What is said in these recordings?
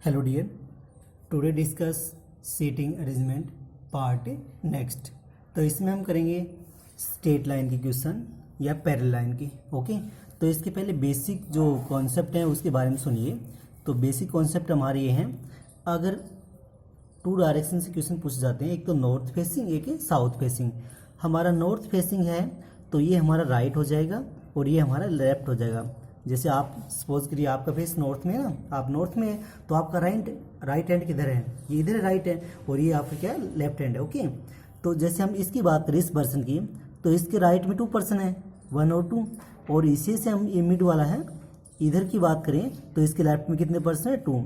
Hello dear, today discuss seating arrangement part next. तो इसमें हम करेंगे स्ट्रेट लाइन की क्वेश्चन या पैरेलल लाइन की। ओके, तो इसके पहले बेसिक जो कॉन्सेप्ट है उसके बारे में सुनिए। तो बेसिक कॉन्सेप्ट हमारे ये हैं, अगर टू डायरेक्शन से क्वेश्चन पूछे जाते हैं, एक तो नॉर्थ फेसिंग, एक है साउथ फेसिंग। हमारा नॉर्थ फेसिंग है तो ये हमारा राइट हो जाएगा और ये हमारा लेफ्ट हो जाएगा। जैसे आप सपोज करिए आपका फेस नॉर्थ में है ना, आप नॉर्थ में है तो आपका राइट हैंड किधर है, ये इधर राइट है और ये आपका क्या है, लेफ्ट हैंड है। ओके, तो जैसे हम इसकी बात करें इस पर्सन की, तो इसके राइट में 2 पर्सन है, 1 और 2, और इसी से हम ये मिड वाला है इधर की बात करें तो इसके लेफ्ट में कितने पर्सन है, 2।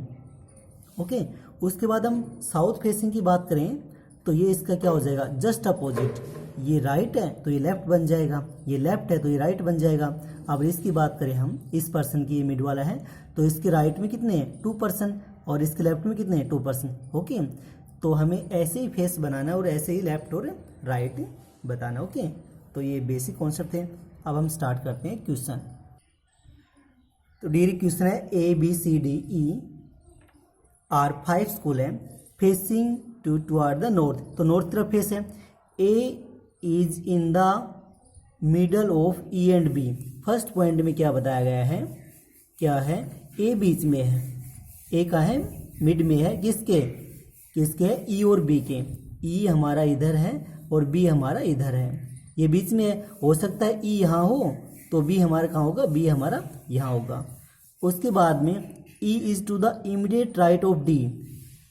ओके, उसके बाद हम साउथ फेसिंग की बात करें तो ये इसका क्या हो जाएगा, जस्ट अपोजिट। ये राइट है तो ये लेफ्ट बन जाएगा, ये लेफ्ट है तो ये राइट बन जाएगा। अब इसकी बात करें हम, इस पर्सन की, ये मिड वाला है तो इसके राइट में कितने हैं, 2 पर्सन, और इसके लेफ्ट में कितने हैं, 2 पर्सन। ओके, तो हमें ऐसे ही फेस बनाना और ऐसे ही लेफ्ट और राइट बताना। ओके, तो ये बेसिक कॉन्सेप्ट थे। अब हम स्टार्ट करते हैं क्वेश्चन। तो डी क्वेश्चन है, ABCDE आर 5 स्कूल है फेसिंग टुवर्ड द नॉर्थ। तो नॉर्थ तरफ फेस है। A is in the middle of E and B। First point में क्या बताया गया है, क्या है, ए बीच में है, ए का है मिड में है, किसके किसके E और B के। E हमारा इधर है और B हमारा इधर है, ये बीच में है। हो सकता है E यहाँ हो तो B हमारा कहाँ होगा, B हमारा यहाँ होगा। उसके बाद में E is to the immediate right of D।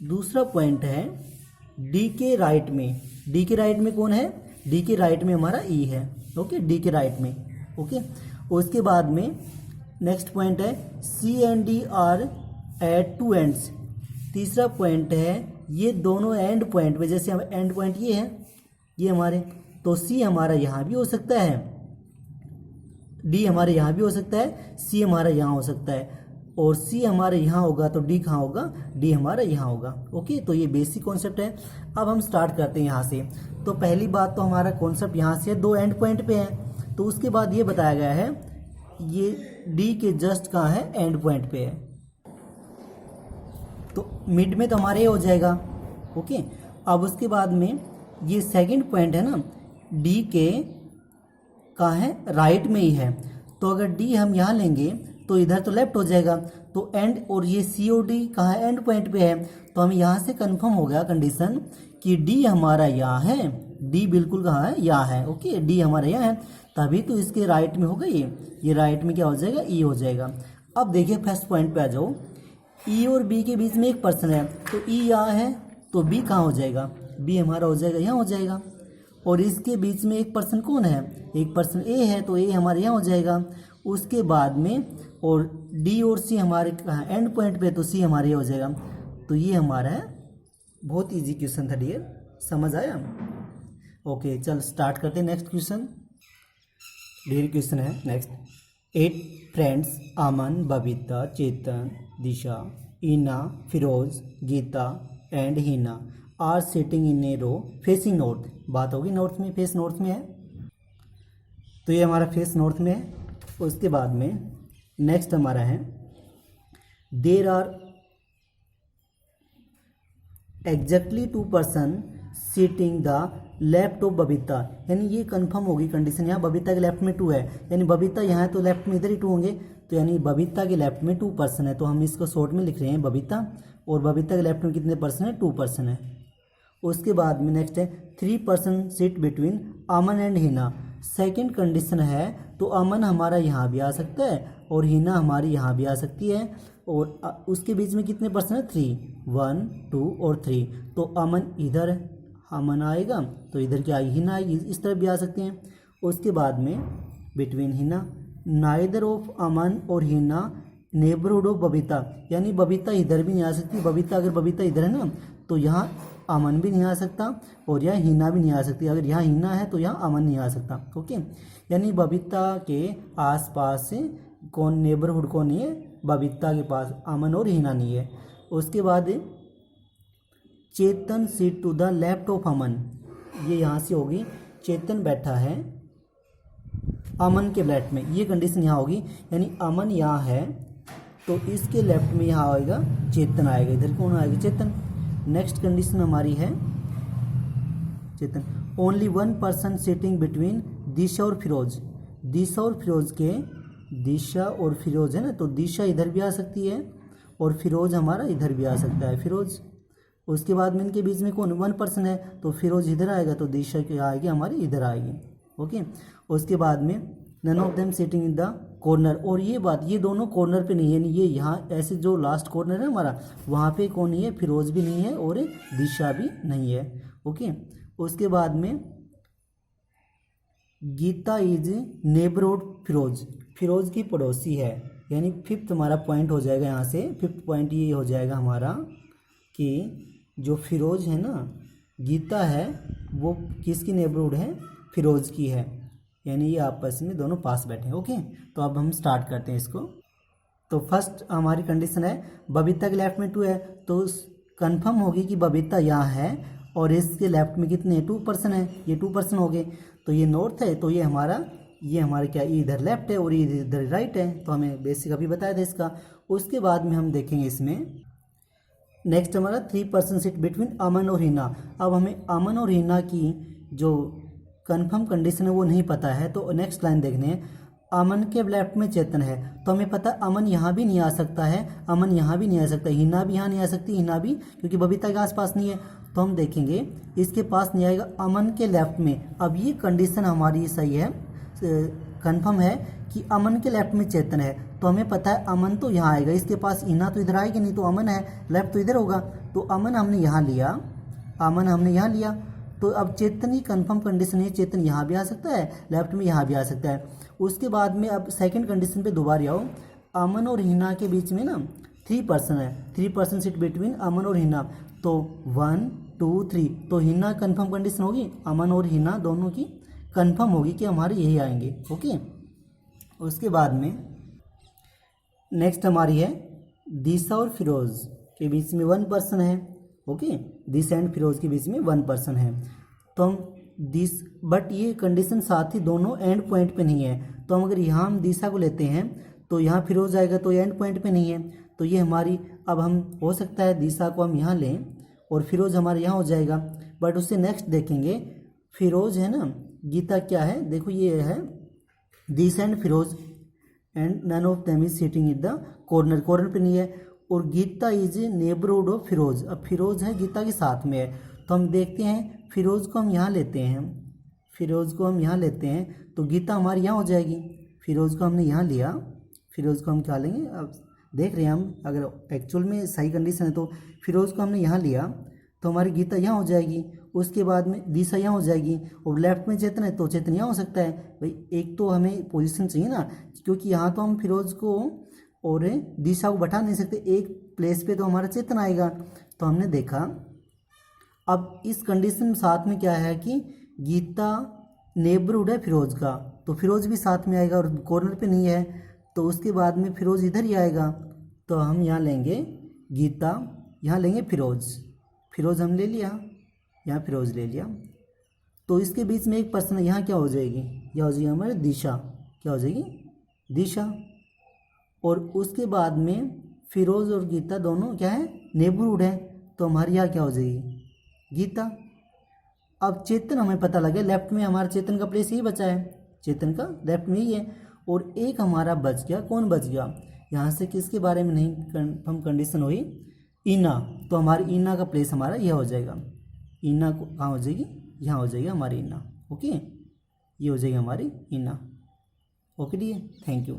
दूसरा पॉइंट है D के राइट में, D के राइट में कौन है, D के राइट में हमारा E है। ओके, D के राइट में। ओके, उसके बाद में नेक्स्ट पॉइंट है C and D are at 2 ends. तीसरा पॉइंट है ये दोनों एंड पॉइंट में, जैसे हम एंड पॉइंट ये है, ये हमारे, तो C हमारा यहाँ भी हो सकता है, D हमारे यहाँ भी हो सकता है, C हमारा यहाँ हो सकता है, और C हमारे यहाँ होगा तो D कहाँ होगा, D हमारा यहाँ होगा। ओके, तो ये बेसिक कॉन्सेप्ट है। अब हम स्टार्ट करते हैं यहाँ से। तो पहली बात तो हमारा कॉन्सेप्ट यहाँ से 2 एंड पॉइंट पे है, तो उसके बाद ये बताया गया है ये D के जस्ट कहाँ है, एंड पॉइंट पे है, तो मिड में तो हमारे ये हो जाएगा। ओके, अब उसके बाद में ये सेकंड पॉइंट है ना, D के कहाँ है, राइट में ही है, तो अगर D हम यहाँ लेंगे तो इधर तो लेफ्ट हो जाएगा, तो एंड, और ये C और D कहाँ है, एंड पॉइंट पे है, तो हमें यहाँ से कंफर्म हो गया कंडीशन कि D हमारा यहाँ है, D बिल्कुल कहाँ है, यहाँ है। ओके, D हमारा यहाँ है, तभी तो इसके राइट में होगा ये राइट में क्या हो जाएगा, E हो जाएगा। अब देखिए फर्स्ट पॉइंट पे आ जाओ, E और B के बीच में एक पर्सन है, तो E यहाँ है तो B कहाँ हो जाएगा, B हमारा हो जाएगा, यहाँ हो जाएगा। और इसके बीच में एक पर्सन कौन है, एक पर्सन A है, तो A हमारे यहाँ हो जाएगा। उसके बाद में और D और C हमारे कहाँ, एंड पॉइंट पे, तो C हमारे हो जाएगा। तो ये हमारा है, बहुत इजी क्वेश्चन था डियर, समझ आया। ओके, चल स्टार्ट करते हैं नेक्स्ट क्वेश्चन। डियर क्वेश्चन है next, 8 friends Aman, Babita, Chetan, Disha, Ina, Firoz, Gita and Hina are sitting in a row facing north. बात होगी नॉर्थ में, फेस नॉर्थ में है, तो ये हमारा फेस नॉर्थ में है। उसके बाद में नेक्स्ट हमारा है, there are exactly 2 person seating the left of Babita. यानी ये कंफर्म होगी कंडीशन, यहाँ बबीता के लेफ्ट में 2 है, यानी बबीता यहाँ है तो लेफ्ट में इधर ही 2 होंगे, तो यानी बबीता के लेफ्ट में 2 पर्सन है, तो हम इसको शॉर्ट में लिख रहे हैं बबीता, और बबीता के लेफ्ट में कितने पर्सन है, 2 पर्सन है। उसके बाद में नेक्स्ट है 3 person seat between Aman and Hina. Second condition है तो अमन हमारा यहाँ भी आ सकता है और हिना हमारी यहाँ भी आ सकती है, और उसके बीच में कितने पर्सन है, 3, 1, 2 और 3, तो अमन इधर अमन आएगा तो इधर क्या आएगी, हिना आएगी, इस तरफ भी आ सकते हैं। उसके बाद में बिटवीन हिना, नाइदर ऑफ अमन और हिना नेबरहुड ऑफ बबीता, यानी बबीता इधर भी नहीं आ सकती, बबीता अगर बबीता इधर है ना तो यहाँ अमन भी नहीं आ सकता और यहाँ हिना भी नहीं आ सकती, अगर यहाँ हिना है तो यहाँ अमन नहीं आ सकता। ओके, यानी बबीता के आसपास से कौन नेबरहुड कौन नहीं है, बबीता के पास अमन और हिना नहीं है। उसके बाद Chetan sit to the left of Aman, ये यहाँ से होगी, चेतन बैठा है अमन के लेफ्ट में, ये कंडीशन यहाँ होगी, यानी अमन यहाँ है तो इसके लेफ्ट में यहाँ आएगा चेतन आएगा, इधर कौन आएगा चेतन। नेक्स्ट कंडीशन हमारी है Chetan, only one person sitting between Disha और फिरोज। दिशा और फिरोज के, दिशा और फिरोज है ना, तो दिशा इधर भी आ सकती है और फिरोज हमारा इधर भी आ सकता है फिरोज। उसके बाद में इनके बीच में कौन वन पर्सन है, तो फिरोज इधर आएगा तो दिशा क्या आएगी हमारी इधर आएगी। ओके, उसके बाद में none of them sitting in the corner, और ये बात ये दोनों कॉर्नर पे नहीं है, ये यहाँ ऐसे जो लास्ट कॉर्नर है हमारा वहाँ पे कौन नहीं है, फिरोज भी नहीं है और दिशा भी नहीं है। ओके, उसके बाद में गीता इज नेबरहुड फिरोज, फिरोज की पड़ोसी है, यानी फिफ्थ हमारा पॉइंट हो जाएगा यहाँ से। फिफ्थ पॉइंट ये हो जाएगा हमारा कि जो फिरोज है ना, गीता है वो किसकी नेबरहुड है, फिरोज की है, यानी ये आपस में दोनों पास बैठे हैं। ओके, तो अब हम स्टार्ट करते हैं इसको। तो फर्स्ट हमारी कंडीशन है बबीता के लेफ्ट में 2 है, तो कंफर्म होगी कि बबीता यहाँ है और इसके लेफ्ट में कितने 2 पर्सन है, ये 2 पर्सन हो गए। तो ये नॉर्थ है, तो ये हमारा क्या, ये इधर लेफ्ट है और ये इधर राइट है, तो हमें बेसिक अभी बताया था इसका। उसके बाद में हम देखेंगे इसमें नेक्स्ट हमारा 3 पर्सन सिट बिटवीन अमन और हिना। अब हमें अमन और हिना की जो कंफर्म कंडीशन है वो नहीं पता है, तो नेक्स्ट लाइन देखने हैं। अमन के लेफ्ट में चेतन है, तो हमें पता है अमन यहाँ भी नहीं आ सकता है, अमन यहाँ भी नहीं आ सकता, हिना भी यहाँ नहीं आ सकती, हिना भी क्योंकि बबीता के आसपास नहीं है, तो हम देखेंगे इसके पास नहीं आएगा अमन के लेफ्ट में। अब ये कंडीशन हमारी सही है, कंफर्म है कि अमन के लेफ्ट में चेतन है, तो हमें पता है अमन तो यहाँ आएगा, इसके पास हिना तो इधर आएगी नहीं, तो अमन है लेफ्ट तो इधर होगा, तो अमन हमने यहाँ लिया, अमन हमने यहाँ लिया। तो अब चेतन ही कंफर्म कंडीशन है, चेतन यहाँ भी आ सकता है लेफ्ट में, यहाँ भी आ सकता है। उसके बाद में अब सेकंड कंडीशन पे दोबारा आओ, अमन और हिना के बीच में ना 3 पर्सन है, 3 पर्सन सिट बिटवीन अमन और हिना, तो 1 2 3, तो हिना कंफर्म कंडीशन होगी, अमन और हिना दोनों की कंफर्म होगी कि हमारे यही आएंगे। ओके, उसके बाद में नेक्स्ट हमारी है दिशा और फिरोज के बीच में 1 पर्सन है। ओके, दिशा एंड फिरोज के बीच में 1 पर्सन है, तो हम बट ये कंडीशन साथ ही दोनों एंड पॉइंट पे नहीं है, तो हम अगर यहाँ हम दिशा को लेते हैं तो यहाँ फिरोज आएगा, तो एंड पॉइंट पे नहीं है, तो ये हमारी, अब हम हो सकता है दिशा को हम यहाँ लें और फिरोज हमारे यहाँ हो जाएगा। बट उससे नेक्स्ट देखेंगे फिरोज है ना, गीता क्या है, देखो ये है Disha and Firoz and none of them is sitting in the corner, corner पे नहीं है, और Geeta is neighbourhood of Firoz. अब फिरोज है गीता के साथ में है, तो हम देखते हैं फिरोज को हम यहाँ लेते हैं, फिरोज को हम यहाँ लेते हैं तो गीता हमारी यहाँ हो जाएगी। फिरोज को हमने यहाँ लिया, फिरोज को हम क्या लेंगे, अब देख रहे हैं हम अगर एक्चुअल में सही कंडीशन है, तो फिरोज को हमने यहाँ लिया तो हमारी गीता यहाँ हो जाएगी। उसके बाद में दिशा यहाँ हो जाएगी, और लेफ्ट में चेतन है तो चेतन यहाँ हो सकता है। भाई एक तो हमें पोजीशन चाहिए ना, क्योंकि यहाँ तो हम फिरोज को और दिशा को बैठा नहीं सकते, एक प्लेस पे तो हमारा चेतन आएगा। तो हमने देखा अब इस कंडीशन साथ में क्या है कि गीता नेबरहुड है फिरोज का, तो फिरोज भी साथ में आएगा और कॉर्नर पे नहीं है, तो उसके बाद में फिरोज इधर ही आएगा, तो हम यहाँ लेंगे गीता, यहाँ लेंगे फिरोज, फिरोज हम ले लिया, यहाँ फिरोज ले लिया, तो इसके बीच में 1 पर्सन यहाँ क्या हो जाएगी, यह हो जाएगी हमारी दिशा, क्या हो जाएगी दिशा। और उसके बाद में फिरोज और गीता दोनों क्या है नेबरहुड है, तो हमारे यहाँ क्या हो जाएगी गीता। अब चेतन हमें पता लगे लेफ्ट में हमारा चेतन का प्लेस यही बचा है, चेतन का लेफ्ट में ही है, और एक हमारा बच गया, कौन बच गया यहाँ से, किसके बारे में नहीं कंफर्म कंडीशन हुई, ईना, तो हमारी ईना का प्लेस हमारा यह हो जाएगा, ईना को कहाँ हो जाएगी, यहाँ हो जाएगी हमारी ईना। ओके, ये हो जाएगी हमारी ईना। Okay D, thank you.